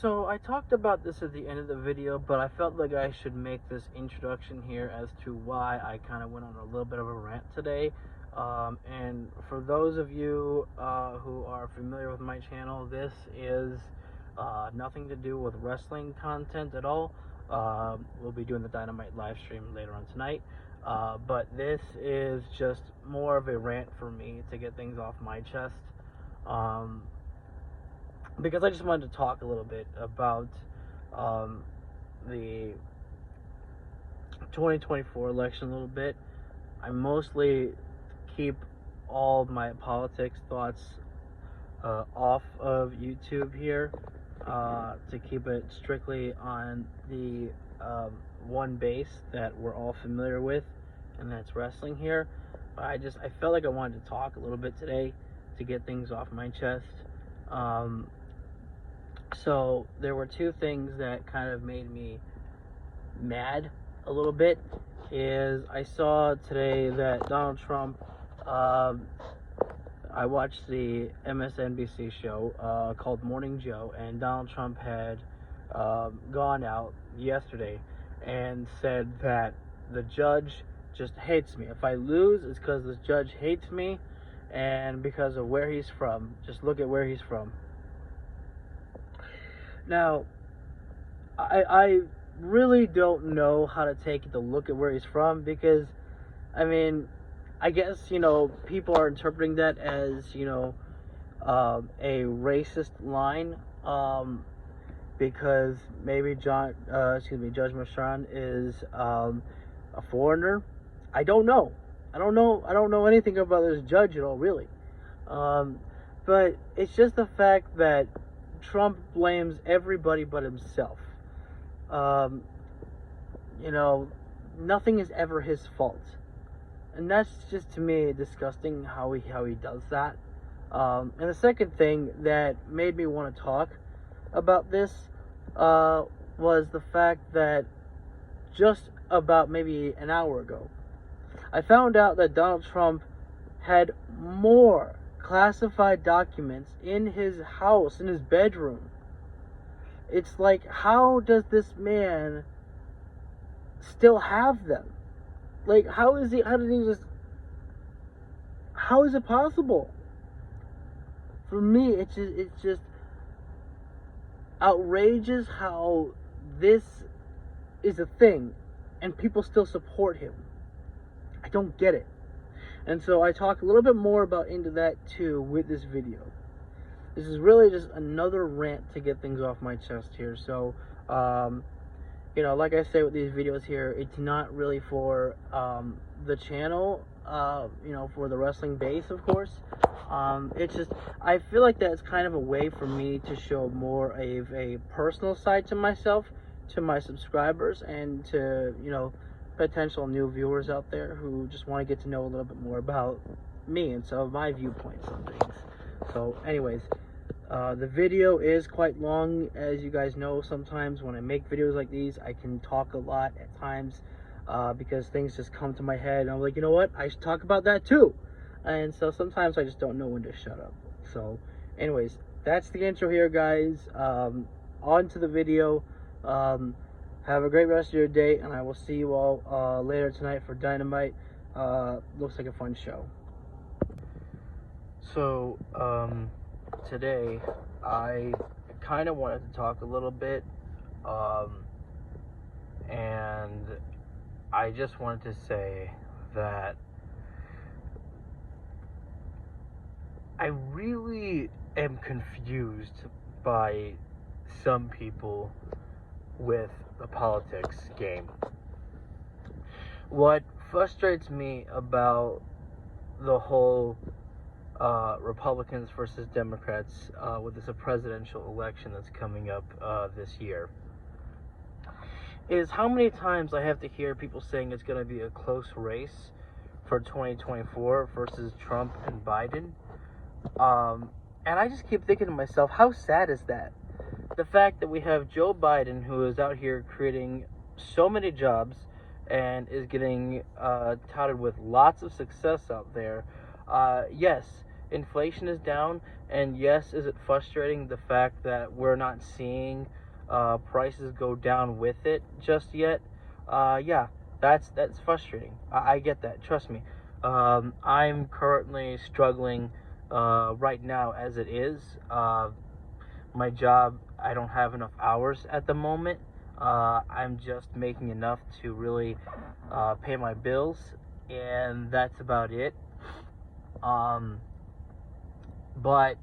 So I talked about this at the end of the video, but I felt like I should make this introduction here as to why I kind of went on a little bit of a rant today. And for those of you who are familiar with my channel, this is nothing to do with wrestling content at all. We'll be doing the Dynamite live stream later on tonight. But this is just more of a rant for me to get things off my chest. Because I just wanted to talk a little bit about the 2024 election a little bit. I mostly keep all my politics thoughts off of YouTube here to keep it strictly on the one base that we're all familiar with, and that's wrestling here. I felt like I wanted to talk a little bit today to get things off my chest. So there were two things that kind of made me mad a little bit. Is I saw today that Donald Trump, I watched the MSNBC show called Morning Joe, and Donald Trump had gone out yesterday and said that the judge just hates me. If I lose, it's because this judge hates me and because of where he's from. Just look at where he's from. Now, I really don't know how to take it to look at where he's from, because, I mean, I guess, people are interpreting that as, a racist line, because maybe Judge Merchan is a foreigner. I don't know. I don't know anything about this judge at all, really. But it's just the fact that Trump blames everybody but himself. Nothing is ever his fault. And that's just, to me, disgusting how he does that. And the second thing that made me want to talk about this was the fact that just about maybe an hour ago, I found out that Donald Trump had more classified documents in his house, in his bedroom. It's like, how does this man still have them? Like, how is it possible? For me, it's just outrageous how this is a thing and people still support him. I don't get it. And so I talk a little bit more into that too with this video. This is really just another rant to get things off my chest here. So, like I say with these videos here, it's not really for the channel, for the wrestling base, of course. It's just, I feel like that's kind of a way for me to show more of a personal side to myself, to my subscribers, and to, potential new viewers out there who just want to get to know a little bit more about me and some of my viewpoints on things. So anyways, the video is quite long. As you guys know, sometimes when I make videos like these, I can talk a lot at times because things just come to my head and I'm like, you know what, I should talk about that too. And so sometimes I just don't know when to shut up. So anyways, that's the intro here, guys. On to the video. Have a great rest of your day, and I will see you all later tonight for Dynamite. Looks like a fun show. So, today, I kind of wanted to talk a little bit, and I just wanted to say that I really am confused by some people with the politics game. What frustrates me about the whole Republicans versus Democrats with this presidential election that's coming up this year is how many times I have to hear people saying it's going to be a close race for 2024 versus Trump and Biden. And I just keep thinking to myself, how sad is that? The fact that we have Joe Biden, who is out here creating so many jobs and is getting touted with lots of success out there. Yes, inflation is down And yes, is it frustrating the fact that we're not seeing prices go down with it just yet? Yeah, that's frustrating. I get that. Trust me. I'm currently struggling right now as it is. My job, I don't have enough hours at the moment. I'm just making enough to really pay my bills, and that's about it. But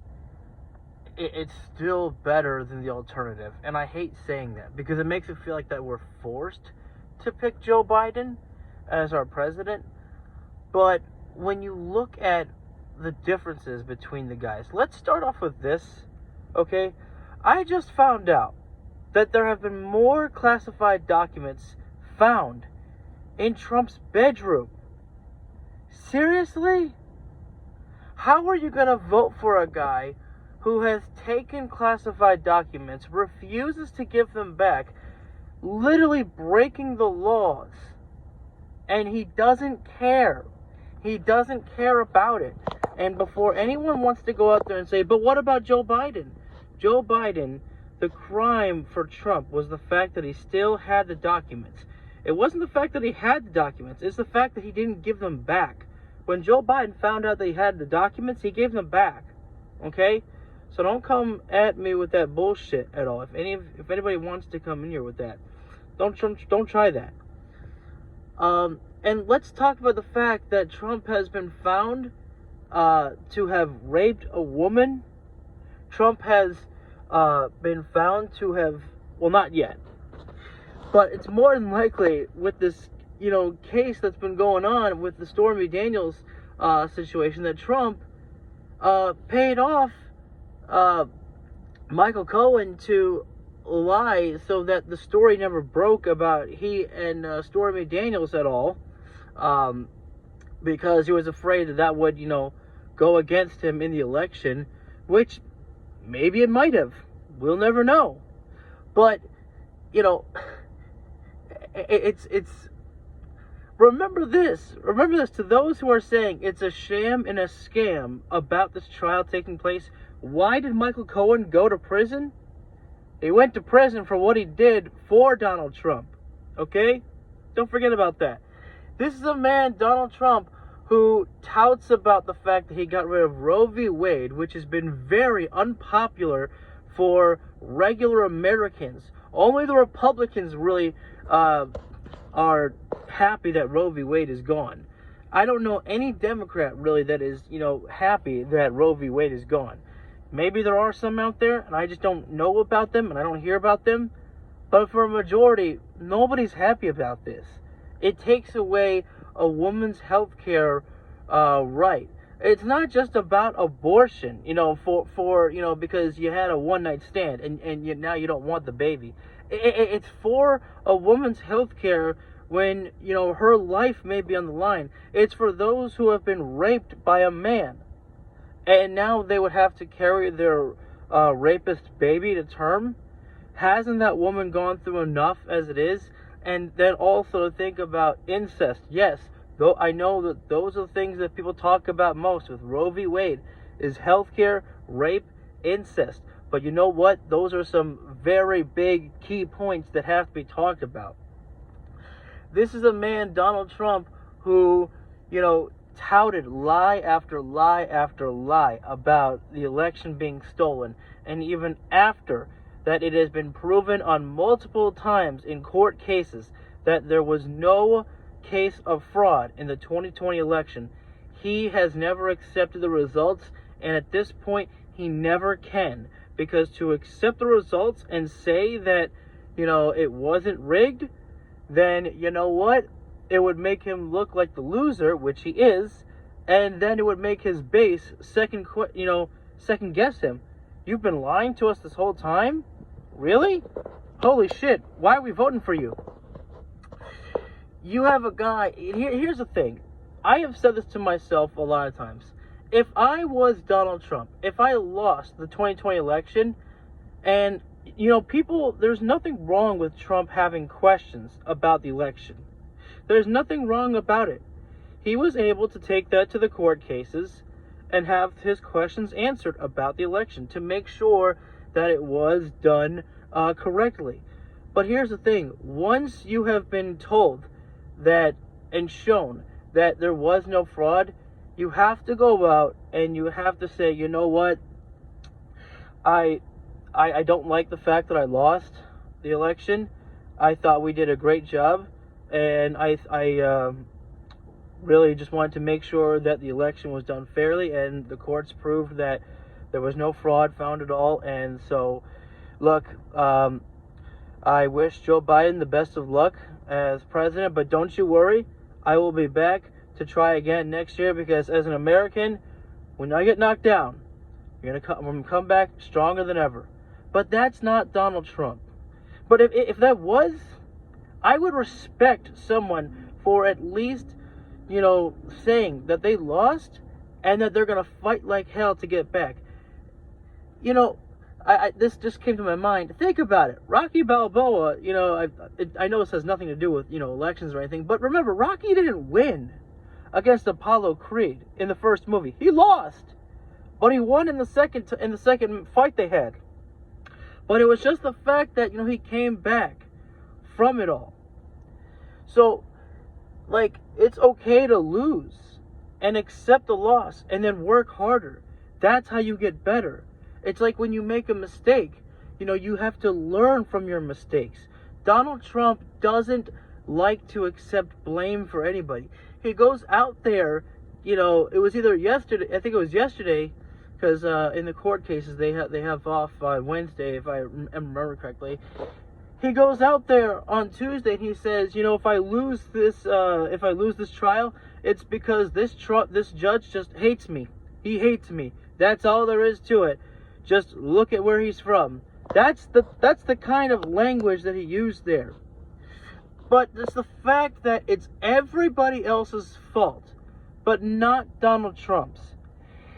it's still better than the alternative. And I hate saying that because it makes it feel like that we're forced to pick Joe Biden as our president. But when you look at the differences between the guys, let's start off with this, okay? I just found out that there have been more classified documents found in Trump's bedroom. Seriously? How are you going to vote for a guy who has taken classified documents, refuses to give them back, literally breaking the laws, and he doesn't care? He doesn't care about it. And before anyone wants to go out there and say, but what about Joe Biden? Joe Biden, the crime for Trump was the fact that he still had the documents. It wasn't the fact that he had the documents, it's the fact that he didn't give them back. When Joe Biden found out that he had the documents, he gave them back. Okay? So don't come at me with that bullshit at all. If anybody wants to come in here with that, don't try that. And let's talk about the fact that Trump has been found to have raped a woman. Trump has been found to have, well, not yet, but it's more than likely with this, case that's been going on with the Stormy Daniels situation, that Trump paid off Michael Cohen to lie so that the story never broke about he and Stormy Daniels at all, because he was afraid that would, go against him in the election, which maybe it might have. We'll never know. But, it's remember this to those who are saying it's a sham and a scam about this trial taking place. Why did Michael Cohen go to prison? He went to prison for what he did for Donald Trump. Okay? Don't forget about that. This is a man, Donald Trump, who touts about the fact that he got rid of Roe v. Wade, which has been very unpopular for regular Americans. Only the Republicans really are happy that Roe v. Wade is gone. I don't know any Democrat really that is, happy that Roe v. Wade is gone. Maybe there are some out there, and I just don't know about them, and I don't hear about them. But for a majority, nobody's happy about this. It takes away a woman's health care right. It's not just about abortion, for because you had a one-night stand, and now you don't want the baby. It's for a woman's health care when, her life may be on the line. It's for those who have been raped by a man, and now they would have to carry their rapist baby to term. Hasn't that woman gone through enough as it is? And then also to think about incest. Yes, though I know that those are the things that people talk about most with Roe v. Wade, is healthcare, rape, incest. But you know what? Those are some very big key points that have to be talked about. This is a man, Donald Trump, who, touted lie after lie after lie about the election being stolen. And even after that, it has been proven on multiple times in court cases that there was no case of fraud in the 2020 election. He has never accepted the results, and at this point, he never can. Because to accept the results and say that, it wasn't rigged, then, you know what? It would make him look like the loser, which he is, and then it would make his base second guess him. You've been lying to us this whole time? Really? Holy shit, why are we voting for you? You have a guy, here's the thing. I have said this to myself a lot of times. If I was Donald Trump, if I lost the 2020 election, and, people, there's nothing wrong with Trump having questions about the election. There's nothing wrong about it. He was able to take that to the court cases, and have his questions answered about the election to make sure that it was done correctly. But here's the thing. Once you have been told that and shown that there was no fraud, you have to go out and you have to say, you know what, I don't like the fact that I lost the election. I thought we did a great job, and I really just wanted to make sure that the election was done fairly, and the courts proved that there was no fraud found at all. And so, look, I wish Joe Biden the best of luck as president, but don't you worry, I will be back to try again next year, because as an American, when I get knocked down, I'm gonna come back stronger than ever. But that's not Donald Trump. But if that was, I would respect someone for at least, saying that they lost and that they're gonna fight like hell to get back. This just came to my mind. Think about it. Rocky Balboa, I know this has nothing to do with, elections or anything, but remember, Rocky didn't win against Apollo Creed in the first movie. He lost, but he won in the second fight they had. But it was just the fact that, he came back from it all. So, it's okay to lose and accept the loss and then work harder. That's how you get better. It's like when you make a mistake, you have to learn from your mistakes. Donald Trump doesn't like to accept blame for anybody. He goes out there, it was either yesterday, I think it was yesterday, because in the court cases they have off on Wednesday, if I remember correctly. He goes out there on Tuesday and he says, if I lose this trial, it's because this judge just hates me. He hates me. That's all there is to it. Just look at where he's from. That's the kind of language that he used there. But it's the fact that it's everybody else's fault, but not Donald Trump's.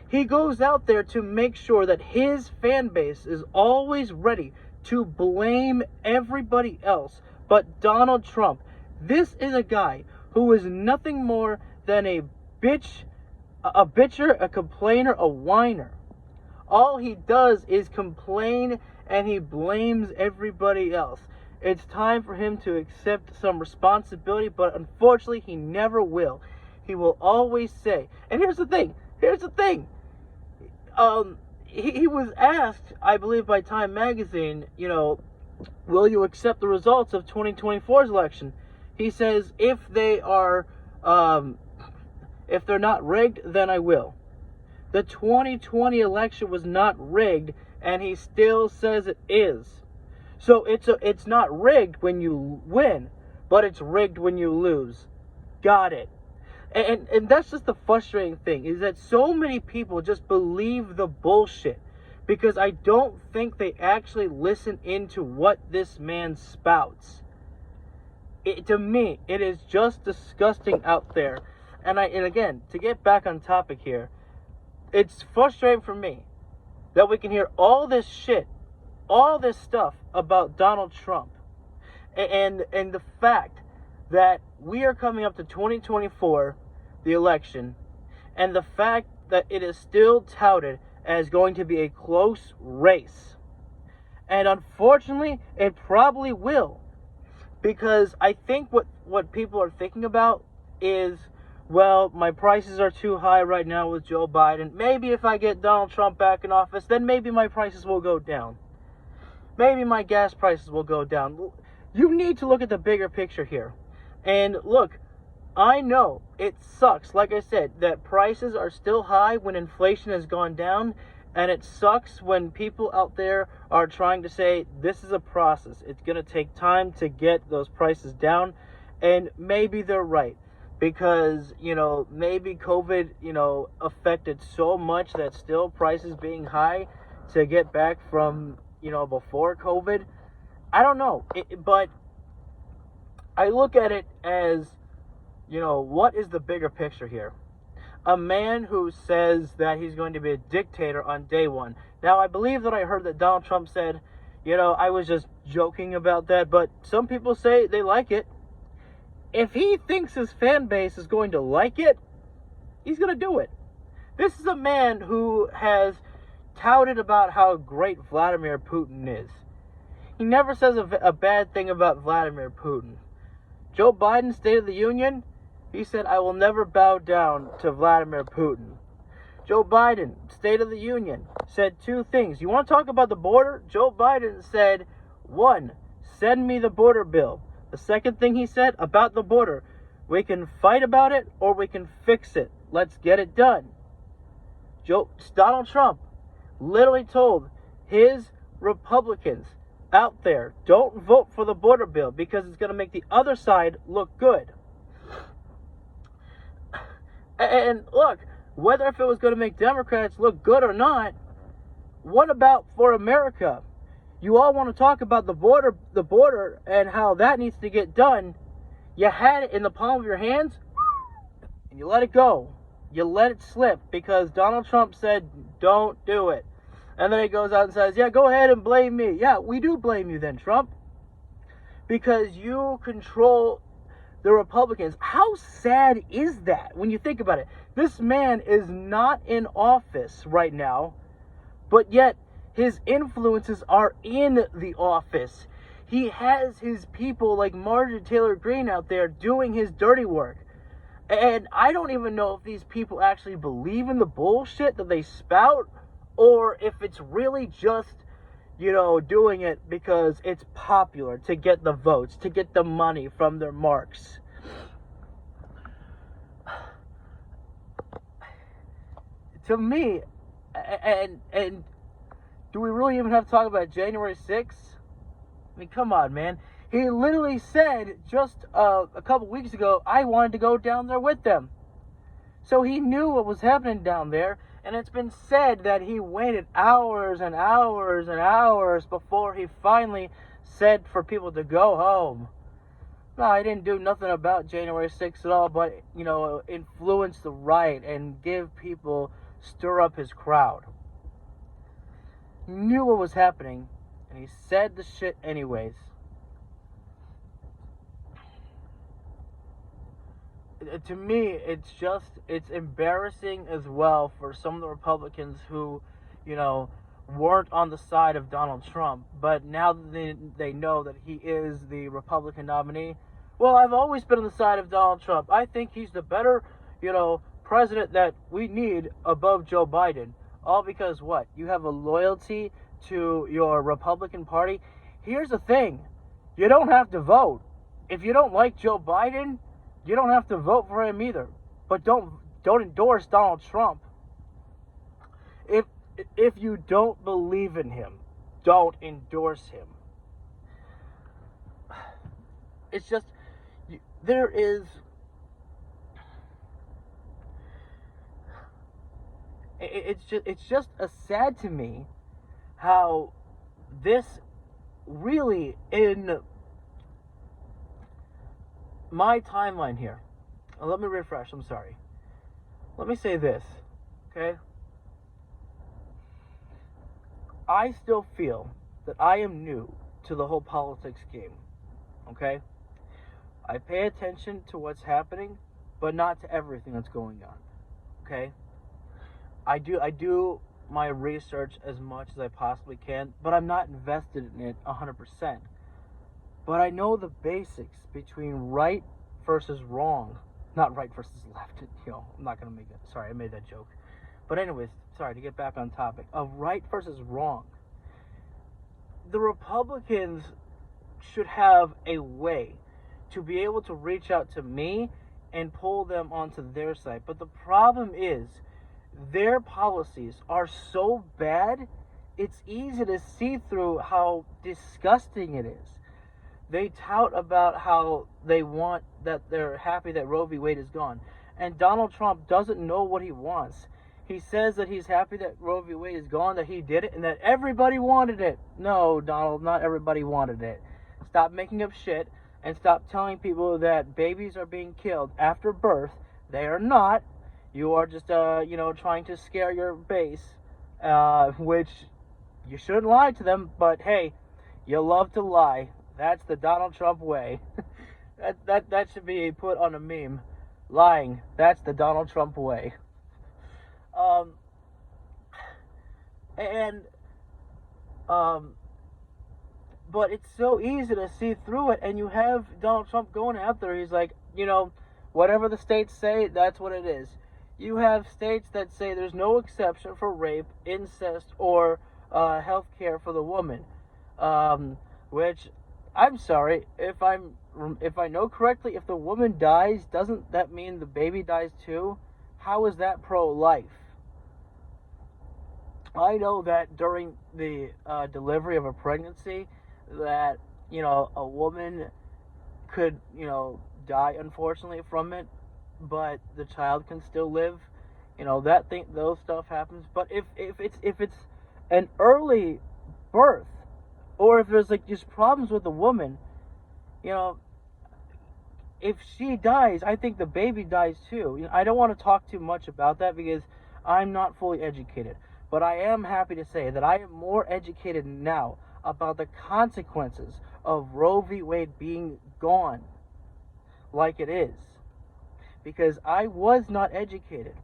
He goes out there to make sure that his fan base is always ready to blame everybody else but Donald Trump. This is a guy who is nothing more than a bitch, a bitcher, a complainer, a whiner. All he does is complain and he blames everybody else. It's time for him to accept some responsibility, but unfortunately he never will. He will always say, and here's the thing. He was asked, I believe by Time Magazine, will you accept the results of 2024's election? He says, if they're not rigged, then I will. The 2020 election was not rigged, and he still says it is. So it's not rigged when you win, but it's rigged when you lose. Got it. And that's just the frustrating thing, is that so many people just believe the bullshit, because I don't think they actually listen into what this man spouts. To me, it is just disgusting out there. And again, to get back on topic here, it's frustrating for me that we can hear all this shit, all this stuff about Donald Trump, and the fact that we are coming up to 2024, the election, and the fact that it is still touted as going to be a close race. And unfortunately, it probably will, because I think what people are thinking about is, well, my prices are too high right now with Joe Biden. Maybe if I get Donald Trump back in office, then maybe my prices will go down. Maybe my gas prices will go down. You need to look at the bigger picture here. And look, I know it sucks, like I said, that prices are still high when inflation has gone down. And it sucks when people out there are trying to say, this is a process. It's going to take time to get those prices down. And maybe they're right. Because, maybe COVID, affected so much that still prices being high to get back from, before COVID. I don't know. But I look at it as, what is the bigger picture here? A man who says that he's going to be a dictator on day one. Now, I believe that I heard that Donald Trump said, I was just joking about that, but some people say they like it. If he thinks his fan base is going to like it, he's going to do it. This is a man who has touted about how great Vladimir Putin is. He never says a bad thing about Vladimir Putin. Joe Biden, State of the Union, he said, I will never bow down to Vladimir Putin. Joe Biden, State of the Union, said two things. You want to talk about the border? Joe Biden said, one, send me the border bill. The second thing he said about the border, we can fight about it or we can fix it. Let's get it done. Donald Trump literally told his Republicans out there, don't vote for the border bill because it's going to make the other side look good. And look, whether if it was going to make Democrats look good or not, what about for America? You all want to talk about the border and how that needs to get done. You had it in the palm of your hands and you let it go. You let it slip because Donald Trump said, don't do it. And then he goes out and says, yeah, go ahead and blame me. Yeah, we do blame you then, Trump. Because you control the Republicans. How sad is that when you think about it? This man is not in office right now, but yet his influences are in the office. He has his people like Marjorie Taylor Greene out there doing his dirty work. And I don't even know if these people actually believe in the bullshit that they spout, or if it's really just, doing it because it's popular to get the votes, to get the money from their marks. To me, and do we really even have to talk about January 6th? I mean, come on, man. He literally said just a couple weeks ago, I wanted to go down there with them. So he knew what was happening down there. And it's been said that he waited hours and hours and hours before he finally said for people to go home. No, I didn't do nothing about January 6th at all, but, influence the right and give people, stir up his crowd. He knew what was happening, and he said the shit anyways. To me, it's embarrassing as well for some of the Republicans who, weren't on the side of Donald Trump, but now that they know that he is the Republican nominee. Well, I've always been on the side of Donald Trump. I think he's the better, president that we need above Joe Biden. All because what? You have a loyalty to your Republican Party. Here's the thing. You don't have to vote. If you don't like Joe Biden, you don't have to vote for him either. But don't endorse Donald Trump. If you don't believe in him, don't endorse him. It's just it's just sad to me how this really in my timeline here. Let me refresh. I'm sorry. Let me say this, okay? I still feel that I am new to the whole politics game, okay? I pay attention to what's happening, but not to everything that's going on, okay? I do my research as much as I possibly can, but I'm not invested in it 100%. But I know the basics between right versus wrong. Not right versus left. I'm not going to make it. Sorry, I made that joke. But anyways, sorry, to get back on topic. Of right versus wrong. The Republicans should have a way to be able to reach out to me and pull them onto their side. But the problem is, their policies are so bad, it's easy to see through how disgusting it is. They tout about how they're happy that Roe v. Wade is gone. And Donald Trump doesn't know what he wants. He says that he's happy that Roe v. Wade is gone, that he did it, and that everybody wanted it. No, Donald, not everybody wanted it. Stop making up shit, and stop telling people that babies are being killed after birth. They are not. You are just, trying to scare your base, which you shouldn't lie to them, but hey, you love to lie. That's the Donald Trump way. that should be put on a meme. Lying. That's the Donald Trump way. Um, and um, but it's so easy to see through it, and you have Donald Trump going out there. He's like, whatever the states say, that's what it is. You have states that say there's no exception for rape, incest, or health care for the woman. Which, I'm sorry, if I know correctly, if the woman dies, doesn't that mean the baby dies too? How is that pro-life? I know that during the delivery of a pregnancy, that a woman could die unfortunately from it, but the child can still live. Those stuff happens. But if it's an early birth, or if there's like just problems with the woman, you know, if she dies, I think the baby dies too. I don't want to talk too much about that because I'm not fully educated. But I am happy to say that I am more educated now about the consequences of Roe v. Wade being gone like it is. Because I was not educated.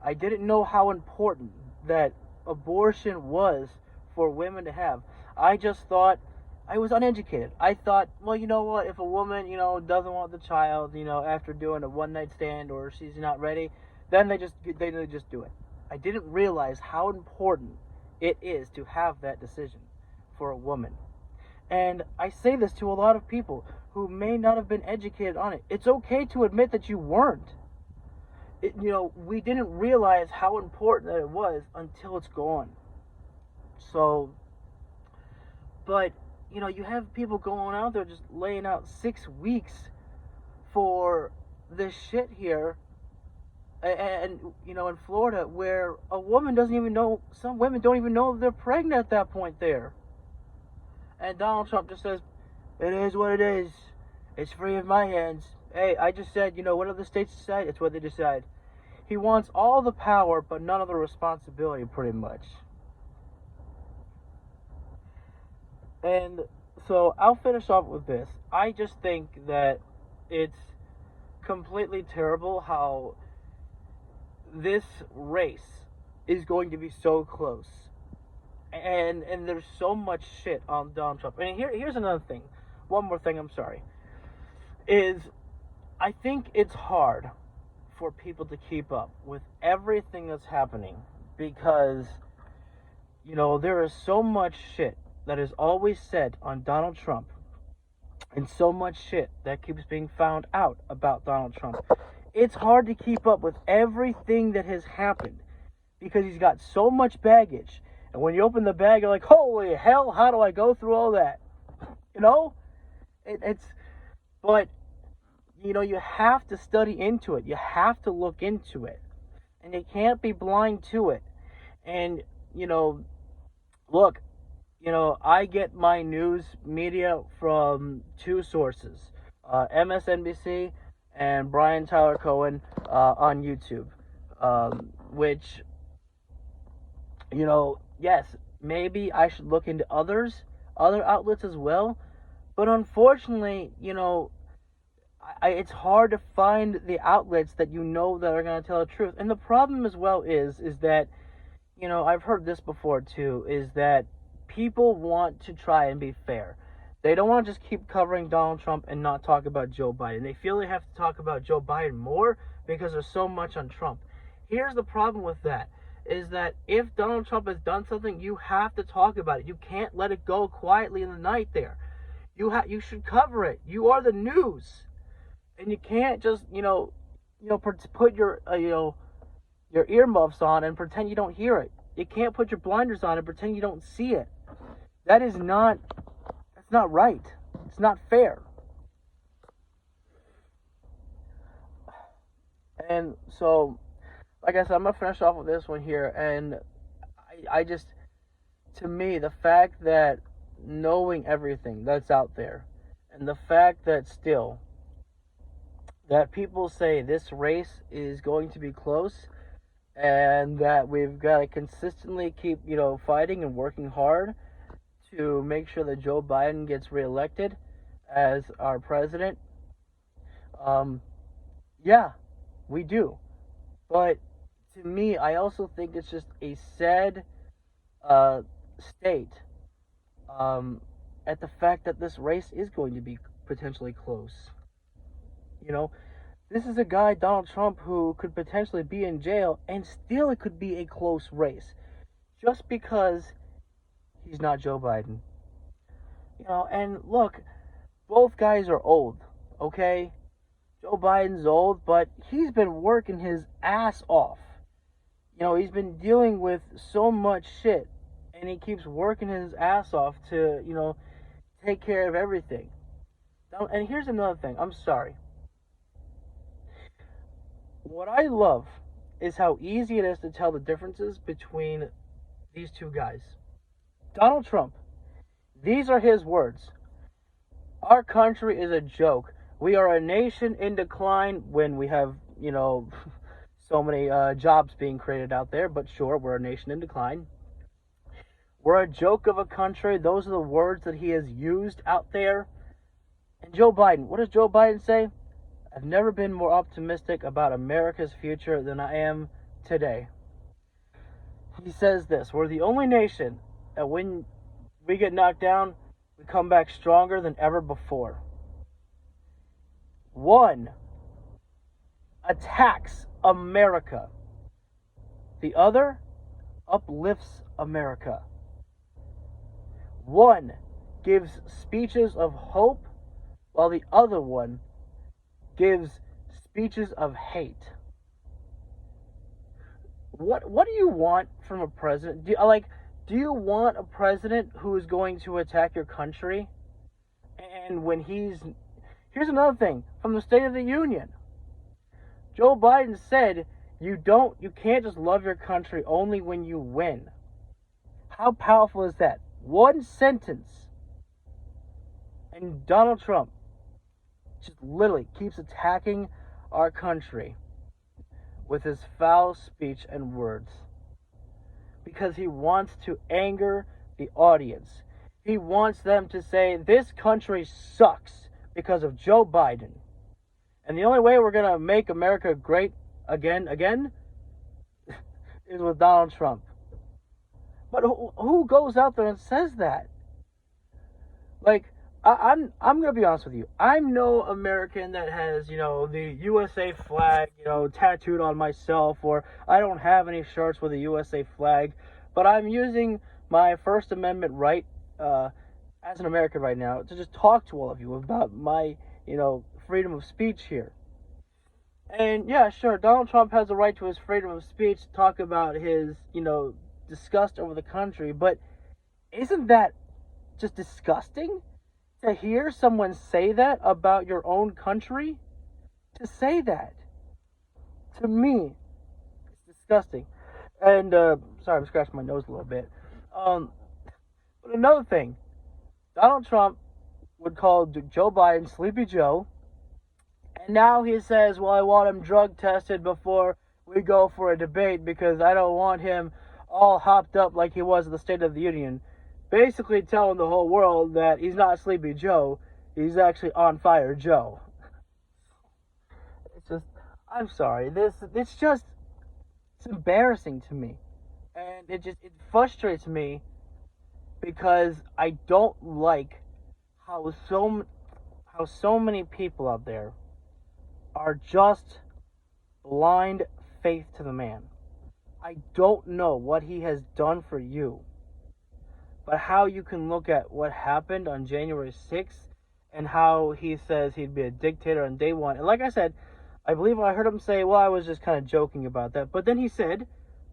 I didn't know how important that abortion was for women to have. I just thought I was uneducated. I thought, well, you know what? If a woman, doesn't want the child, after doing a one night stand or she's not ready, then they just do it. I didn't realize how important it is to have that decision for a woman. And I say this to a lot of people who may not have been educated on it. It's okay to admit that you weren't. We didn't realize how important that it was until it's gone. So, but, you have people going out there just laying out 6 weeks for this shit here. And, in Florida, where a woman doesn't even know, some women don't even know if they're pregnant at that point there. And Donald Trump just says, it is what it is. It's free in my hands. Hey, I just said, whatever the states decide, it's what they decide. He wants all the power, but none of the responsibility, pretty much. And so I'll finish off with this. I just think that it's completely terrible how this race is going to be so close. And there's so much shit on Donald Trump. And here's another thing. One more thing, I'm sorry. Is I think it's hard for people to keep up with everything that's happening because, there is so much shit that is always said on Donald Trump and so much shit that keeps being found out about Donald Trump. It's hard to keep up with everything that has happened because he's got so much baggage. And when you open the bag, you're like, holy hell, how do I go through all that? But, you have to study into it. You have to look into it. And you can't be blind to it. And, look, I get my news media from two sources, MSNBC and Brian Tyler Cohen on YouTube, which, yes, maybe I should look into other outlets as well, but unfortunately, it's hard to find the outlets that that are going to tell the truth. And the problem as well is that, I've heard this before too, is that people want to try and be fair. They don't want to just keep covering Donald Trump and not talk about Joe Biden. They feel they have to talk about Joe Biden more because there's so much on Trump. Here's the problem with that, is that if Donald Trump has done something, you have to talk about it. You can't let it go quietly in the night there. You should cover it. You are the news. And you can't just, put your, your earmuffs on and pretend you don't hear it. You can't put your blinders on and pretend you don't see it. That's not right. It's not fair. And so, like I said, I'm going to finish off with this one here. And I just, to me, the fact that knowing everything that's out there, and the fact that still, that people say this race is going to be close, and that we've got to consistently keep, fighting and working hard to make sure that Joe Biden gets reelected as our president. Yeah, we do. But to me, I also think it's just a sad uh, state um, at the fact that this race is going to be potentially close. You know, this is a guy, Donald Trump, who could potentially be in jail, and still it could be a close race just because he's not Joe Biden. You know, and look, both guys are old, okay? Joe Biden's old, but he's been working his ass off. You know, he's been dealing with so much shit, and he keeps working his ass off to, take care of everything. And here's another thing. I'm sorry. What I love is how easy it is to tell the differences between these two guys. Donald Trump, these are his words. Our country is a joke. We are a nation in decline when we have, so many jobs being created out there, but sure, we're a nation in decline. We're a joke of a country. Those are the words that he has used out there. And Joe Biden, what does Joe Biden say? I've never been more optimistic about America's future than I am today. He says this, we're the only nation that when we get knocked down, we come back stronger than ever before. One attacks America. The other uplifts America. One gives speeches of hope, while the other one gives speeches of hate. What do you want from a president? Do you want a president who is going to attack your country? And when here's another thing from the State of the Union. Joe Biden said you can't just love your country only when you win. How powerful is that? One sentence. And Donald Trump just literally keeps attacking our country with his foul speech and words. Because he wants to anger the audience. He wants them to say, this country sucks because of Joe Biden. And the only way we're going to make America great again, is with Donald Trump. But who goes out there and says that? I'm going to be honest with you. I'm no American that has, the USA flag, tattooed on myself, or I don't have any shirts with a USA flag, but I'm using my First Amendment right as an American right now to just talk to all of you about my, freedom of speech here. And yeah, sure, Donald Trump has a right to his freedom of speech to talk about his, disgust over the country, but isn't that just disgusting? To hear someone say that about your own country? To say that, to me, it's disgusting. And, sorry, I'm scratching my nose a little bit. But another thing, Donald Trump would call Joe Biden Sleepy Joe, and now he says, well, I want him drug tested before we go for a debate because I don't want him all hopped up like he was at the State of the Union. Basically telling the whole world that he's not Sleepy Joe, he's actually on fire Joe. It's just, I'm sorry, it's embarrassing to me. And it frustrates me because I don't like how so many people out there are just blind faith to the man. I don't know what he has done for you, but how you can look at what happened on January 6th and how he says he'd be a dictator on day one. And like I said, I believe I heard him say, well, I was just kind of joking about that. But then he said,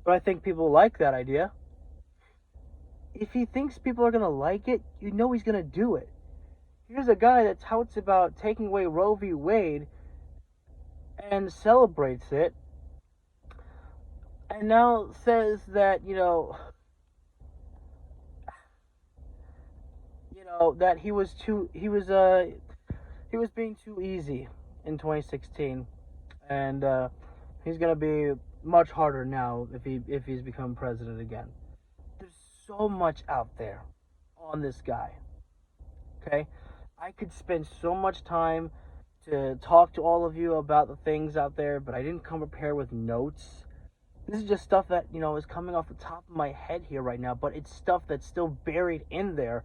but I think people like that idea. If he thinks people are going to like it, he's going to do it. Here's a guy that touts about taking away Roe v. Wade and celebrates it, and now says that, that he was being too easy in 2016, and he's gonna be much harder now if he's become president again. There's so much out there on this guy. Okay, I could spend so much time to talk to all of you about the things out there, but I didn't come prepared with notes. This is just stuff that, is coming off the top of my head here right now, but it's stuff that's still buried in there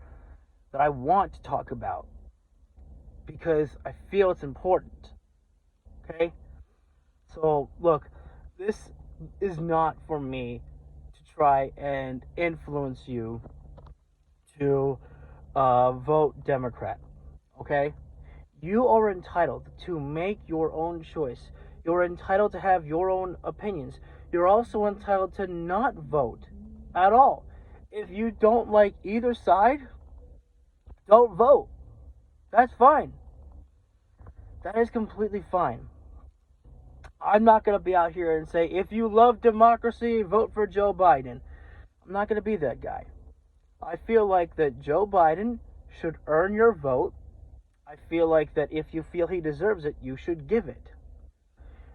that I want to talk about because I feel it's important. Okay? So, look, this is not for me to try and influence you to vote Democrat. Okay? You are entitled to make your own choice. You're entitled to have your own opinions. You're also entitled to not vote at all. If you don't like either side, don't vote. That's fine. That is completely fine. I'm not going to be out here and say, if you love democracy, vote for Joe Biden. I'm not going to be that guy. I feel like that Joe Biden should earn your vote. I feel like that if you feel he deserves it, you should give it.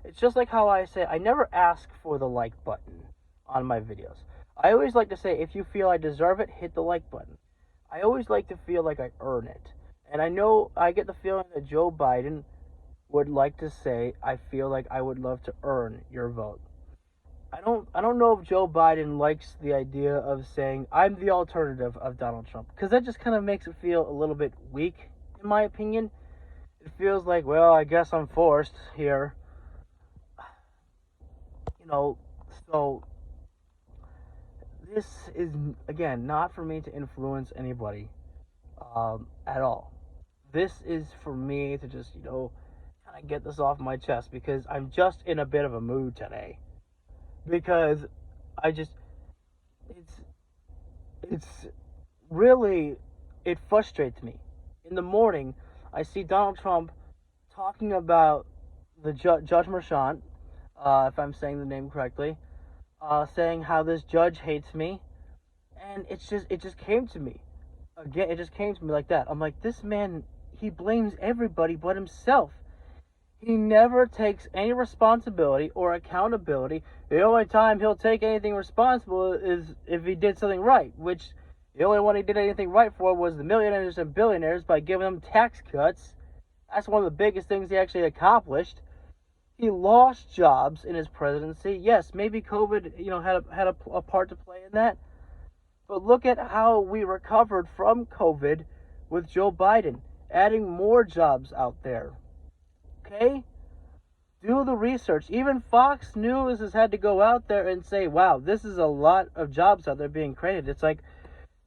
It's just like how I say, I never ask for the like button on my videos. I always like to say, if you feel I deserve it, hit the like button. I always like to feel like I earn it. And I know, I get the feeling that Joe Biden would like to say, I feel like I would love to earn your vote. I don't know if Joe Biden likes the idea of saying, I'm the alternative of Donald Trump. Because that just kind of makes it feel a little bit weak, in my opinion. It feels like, well, I guess I'm forced here. So this is, again, not for me to influence anybody at all. This is for me to just, kind of get this off my chest because I'm just in a bit of a mood today. Because it's really, it frustrates me. In the morning, I see Donald Trump talking about the Judge Merchan, if I'm saying the name correctly, saying how this judge hates me, and it just came to me. Again, it just came to me like that. I'm like, this man, he blames everybody but himself. He never takes any responsibility or accountability. The only time he'll take anything responsible is if he did something right, which the only one he did anything right for was the millionaires and billionaires by giving them tax cuts. That's one of the biggest things he actually accomplished. He lost jobs in his presidency. Yes, maybe COVID, had a part to play in that. But look at how we recovered from COVID with Joe Biden, adding more jobs out there. Okay? Do the research. Even Fox News has had to go out there and say, wow, this is a lot of jobs out there being created. It's like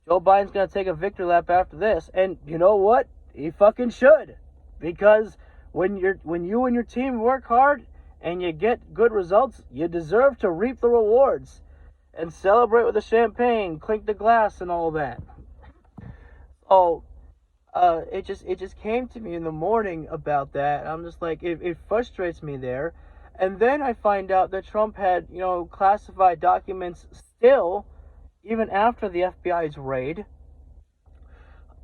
Joe Biden's going to take a victory lap after this. And you know what? He fucking should. Because when you and your team work hard and you get good results, you deserve to reap the rewards and celebrate with the champagne, clink the glass, and all that. Oh, it just came to me in the morning about that. I'm just like, it frustrates me there. And then I find out that Trump had, classified documents still, even after the FBI's raid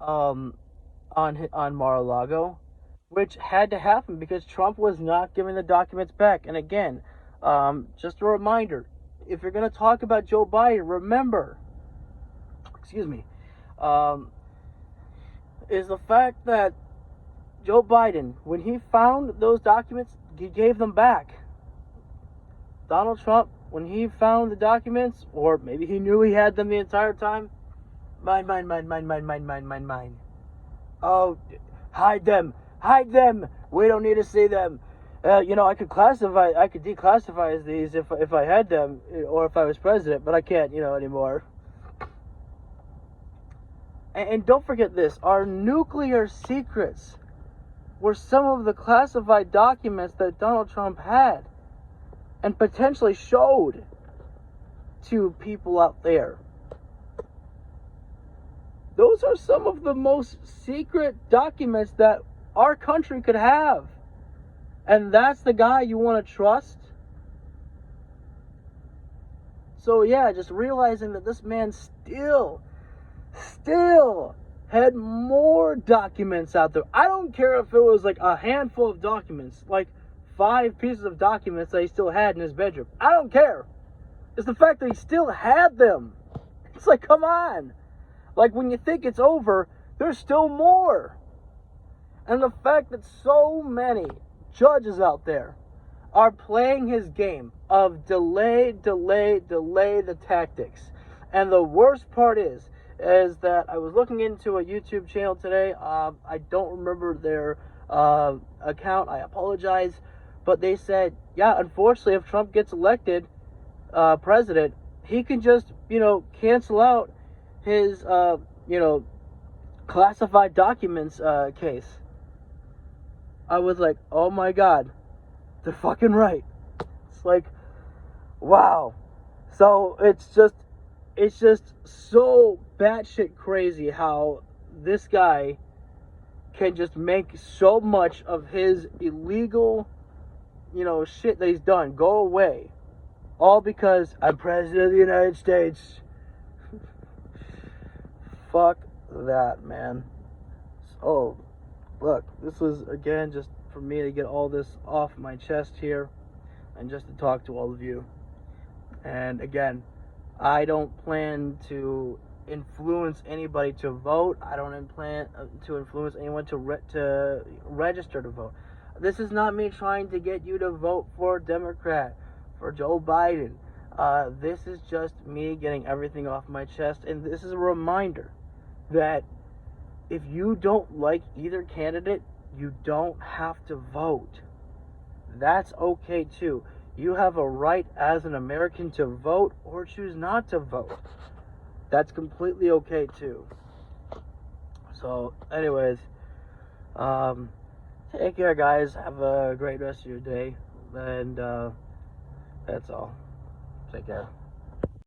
on Mar-a-Lago, which had to happen because Trump was not giving the documents back. And again, just a reminder, if you're going to talk about Joe Biden, remember, is the fact that Joe Biden, when he found those documents, he gave them back. Donald Trump, when he found the documents, or maybe he knew he had them the entire time, mine. Oh, hide them. We don't need to see them. I could declassify these if I had them, or if I was president, but I can't, anymore. And don't forget this, our nuclear secrets were some of the classified documents that Donald Trump had and potentially showed to people out there. Those are some of the most secret documents that our country could have. And that's the guy you want to trust? So yeah, just realizing that this man still had more documents out there. I don't care if it was like a handful of documents, like 5 pieces of documents that he still had in his bedroom. I don't care. It's the fact that he still had them. It's like, come on. Like, when you think it's over, there's still more. And the fact that so many judges out there are playing his game, of delay the tactics. And the worst part is that I was looking into a YouTube channel today. I don't remember their account. I apologize. But they said, yeah, unfortunately, if Trump gets elected president, he can just, cancel out his, classified documents case. I was like, oh my God, they're fucking right. It's like, wow. So it's just so batshit crazy how this guy can just make so much of his illegal, shit that he's done go away. All because I'm president of the United States. Fuck that, man. So, look, this was, again, just for me to get all this off my chest here and just to talk to all of you. And again, I don't plan to influence anybody to vote. I don't plan to influence anyone to register to vote. This is not me trying to get you to vote for Democrat, for Joe Biden. This is just me getting everything off my chest. And this is a reminder that if you don't like either candidate, you don't have to vote. That's okay too. You have a right as an American to vote or choose not to vote. That's completely okay too. So, anyways, take care, guys. Have a great rest of your day. And that's all. Take care.